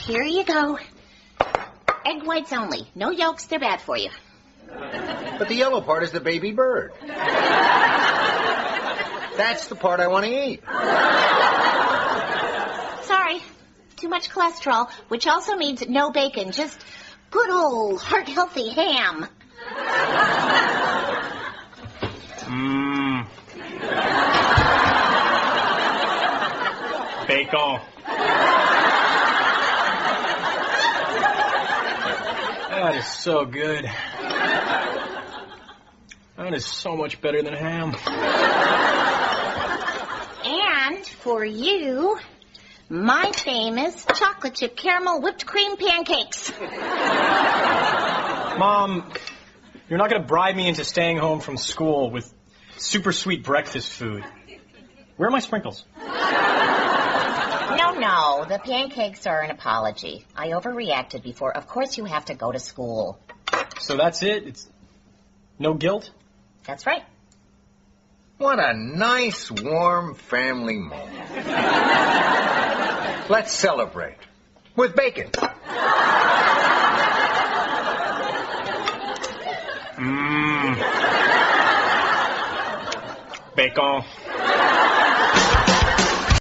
Here you go. Egg whites only. No yolks, they're bad for you. But the yellow part is the baby bird. That's the part I want to eat. Sorry. Too much cholesterol, which also means no bacon. Just good old heart-healthy ham. Bacon. That is so good. That is so much better than ham. And for you, my famous chocolate chip caramel whipped cream pancakes. Mom, you're not going to bribe me into staying home from school with super sweet breakfast food. Where are my sprinkles? No, the pancakes are an apology. I overreacted before. Of course you have to go to school. So that's it? It's no guilt? That's right. What a nice, warm family moment. Let's celebrate. With bacon. Bacon.